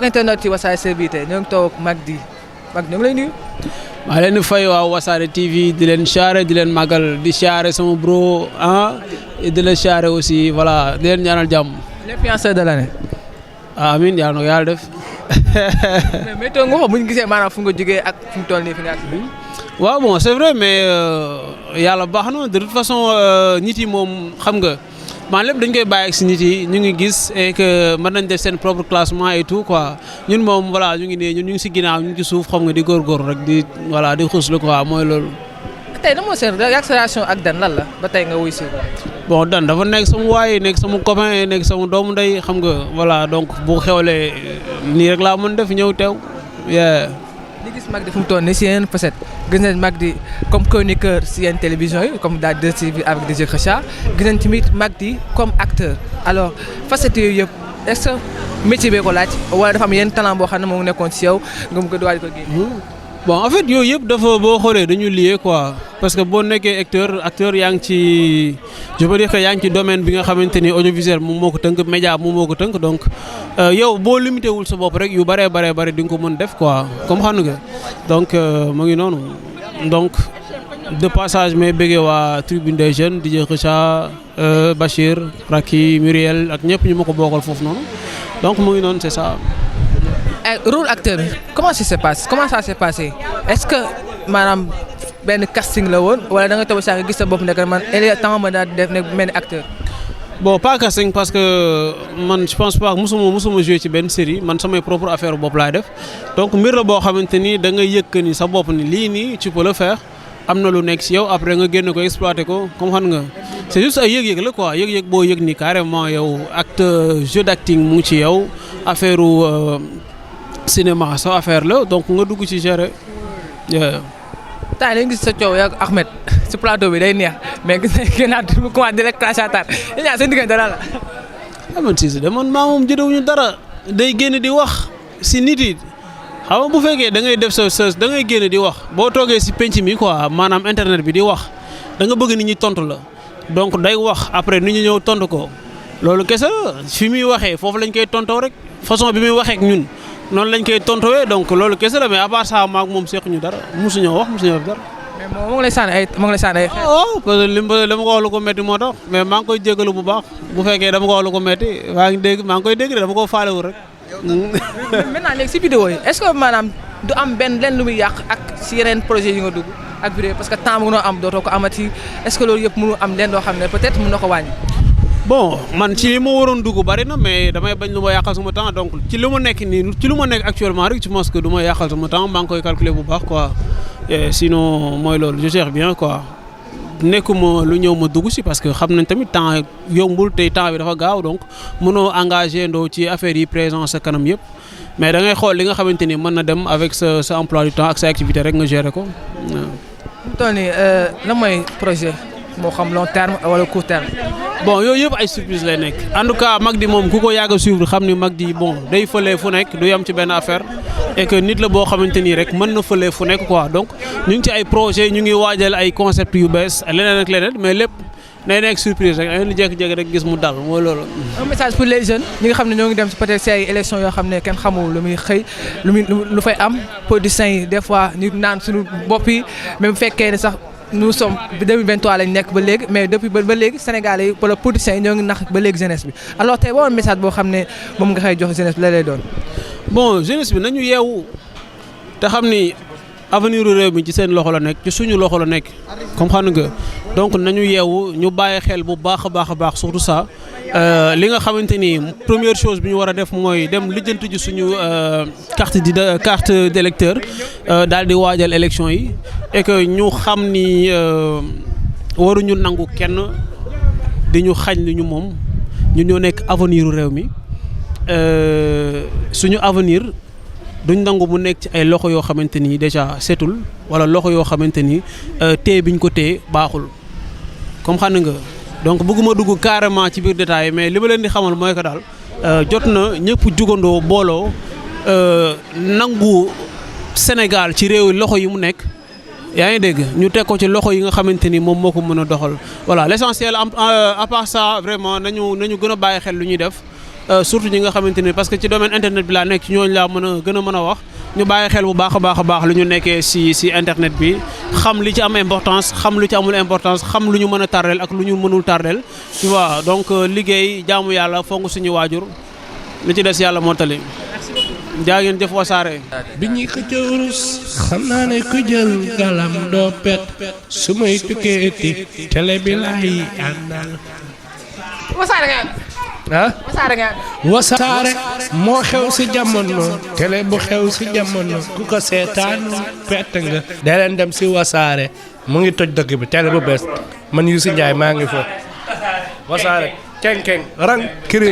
mbokk internet yi Wassare TV tey ñoo ngi toog Magdy ñu ngi lay nuyu. maa leen di fay waaw Wassare TV di leen siyaare di leen màggal di siyaare sama bro di leen siyaare aussi voilà di leen ñaanal jàmm. l'influenceur de l'année. amiin yaa ngi yàlla def. mais météo nga ko bu ñu gisee maanaam fu nga jógee ak fu mu toll nii fi nga ak waaw bon c'est vrai mais yàlla baax na de toute façon nit yi moom xam nga man lépp dañ koy bàyyi ak si nit yi ñu ngi gis et que mën nañ def seen propre classement et tout quoi ñun moom voilà ñu ngi ne ñun ñu ngi si ginnaaw ñu ngi ci suuf xam nga di góorgóorlu rek di voilà di xuslu quoi mooy loolu. tey dama seen accélération ak Dan lan la ba tey nga wuy si. bon Dan dafa nekk sama waay nekk sama copain nekk sama doomu ndey xam nga voilà donc bu xewlee nii rek laa mën def ñëw teew. ñu gis Magdy fu mu toll nii si yeneen facette gis nañ Magdy comme chroniqueur si yenn télévision yi comme dans 2STV avec DJ Kheucha gis nañ tamit Magdy comme acteur alors facette yooyu yëpp est-ce que métier bee ko laaj wala dafa am yenn talent boo xam ne moom nekkoon si yow nga mu ko doon ko génne. bon en fait yooyu yëpp dafa boo xoolee dañu lié quoi parce que boo nekkee acteur yaa ngi ci je veux dire que yaa ngi ci domaine bi nga xamante ni audiovisuel moom moo ko tënk média moom moo ko tënk donc yow boo limité wul sa bopp rek yu bëree di nga ko mën def quoi comme xam nga donc mu ngi noonu donc de passage may bëggee waa Tribune des Jeunes DJ Kheucha Bachir Raki Muriel ak ñëpp ñu ma ko bokkal foofu noonu donc mu ngi noonu c'est ça. rôle acteur bi comment ça s'est passé est-ce que maanaam benn casting la woon wala da nga toog saa nga gis sa bopp nekk man il est temps ma daal di def ne mel ni acteur. bon pas casting parce que man je pense pas musuma jouer ci benn série man samay propre affaire bopp laay def donc mbir la boo xamante ni da ngay yëkk ni sa bopp ni lii nii tu peux le faire am na lu nekk si yow après nga génn ko exploiter ko comme xam nga c'est juste ay yëg-yëg la quoi yëg-yëg boo yëg ni carrément yow acteur jeu d'acting mu ngi ci yow affaire cinéma sa affaire la donc nga dugg ci gérer. temps gis sa coow ak Ahmed si plateau bi day neex mais gis nañ gànnaat mu commencé di rek clashaataan yéen ñaar seen diggante dara la. Ahmed Cissé de man maa moom jotewuñu dara day génn di wax si nit yi xam nga bu fekkee da ngay def sa da ngay génn di wax boo toogee si penc mi quoi maanaam internet bi di wax da nga bëgg nit ñi tontu la donc day wax après nit ñi ñëw tontu ko loolu kese fi muy waxee foofu lañ koy tontoo rek façon bi muy waxee ak ñun. noonu lañ koy tontowee donc loolu kese la mais à part ça maag moom seq ñu dara mosuñoo wax mosuñoo def dara. mais moom moo ngi lay sànni ay xeet. waaw parce que dama ko wax lu ko métti moo tax mais maa ngi koy jégalu bu baax bu fekkee dama ko wax lu ko métti maa ngi koy dégg dama ko faalewul rek. maintenant léegi si vidéo yi est-ce que maanaam du am lenn lu muy yàq ak si yeneen projet yi nga dugg ak vidéo parce que temps mu noo am dootoo ko amati est-ce que loolu yëpp mënu am lenn loo xam ne peut-être mën na ko wàññi. bon man ci li ma waroon dugg bari na mais damay bañ lu ma yàqal sama temps donc ci lu ma nekk actuellement rek je pense que du ma yàqal sama temps maa ngi koy calculer bu baax quoi sinon mooy loolu je gère bien quoi nekkuma lu ñëw ma dugg si parce que xam nañ tamit temps yombul te temps bi dafa gaaw donc mënoo engagé ndoo ci affaire yi présent sa kanam yëpp mais da ngay xool li nga xamante ni mën na dem avec sa emploi du temps ak sa activité rek nga gérer ko waaw. mu toll nii lan mooy projet moo xam long terme wala court terme. bon yooyu yëpp ay surprise lay nekk en tout cas Magdy moom ku ko yàgg a suivre xam ni Magdy bon day fëlee fu nekk du yam ci benn affaire et que nit la boo xamante nii rek mën na fëlee fu nekk quoi donc ñu ngi ci ay projet ñu ngi waajal ay concept yu bees leneen ak leneen mais lépp day nekk surprise rek ay jékki-jékki rek gis mu dal mooy loolu. un message pour les jeunes ñi nga xam ne ñoo ngi dem ci peut-être ay élections yoo xam ne kenn xamul lu muy xëy lu fay am politiciens yi des fois ñu naan suñu bopp yi même fekkee ne sax. nous sommes 2023 lañ nekk ba léegi mais depuis ba léegi Sénégalais yi wala politiciens yi ñoo ngi nax ba léegi jeunesse bi alors tey boo message boo xam ne moom nga xëy jox jeunesse bi la lay doon. bon jeunesse bi nañu yeewu te xam ni avenir réew mi ci seen loxo la nekk ci suñu loxo la nekk comme xam nga donc nañu yeewu ñu bàyyi xel bu baax a baax surtout ça li nga xamante ni première chose bi ñu war a def mooy dem lijjanti ji suñu carte d'électeur daal di waajal élection yi. et que ñu xam ni waruñu nangu kenn di ñu xañ li ñu moom ñun ñoo nekk avenir réew mi suñu avenir duñ nangu mu nekk ci ay loxo yoo xamante ni déjà setul wala loxo yoo xamante ni téye biñ ko téye baaxul comme xam nga donc bëgguma dugg carrément ci biir détail mais li ma leen di xamal mooy que daal jot na ñëpp jugandoo booloo nangu Sénégal ci réew loxo yi mu nekk. yaa ngi dégg ñu teg ko ci loxo yi nga xamante ni moom moo ko mën a doxal voilà l'essentiel à part ça vraiment nañu gën a bàyyi xel lu ñuy def surtout ñi nga xamante ni parce que ci domaine internet bi laa nekk ci ñooñu laa gën a mën a wax ñu bàyyi xel bu baax a baax lu ñu nekkee si internet bi xam li ci am importance xam lu ci amul importance xam lu ñu mën a tardel ak lu ñu mënul tardel tu vois donc liggéey jaamu yàlla fonk suñu waajur li ci des yàlla mottali jaa ngeen jëf Wassare. bi ñuy xëcc urus xam naa ne ku jël galam doo pet su may tukkee ti télé bi laay àndal. Wassare nga ah Wassare nga Wassare moo xew si jamono télé bu xew si jamono ku ko seetaan pet nga. da leen dem si Wassare mu ngi toj dëkk bi télé bu bees man Youssou Ndiaye maa ngi fa Wassare keng keng rang kiri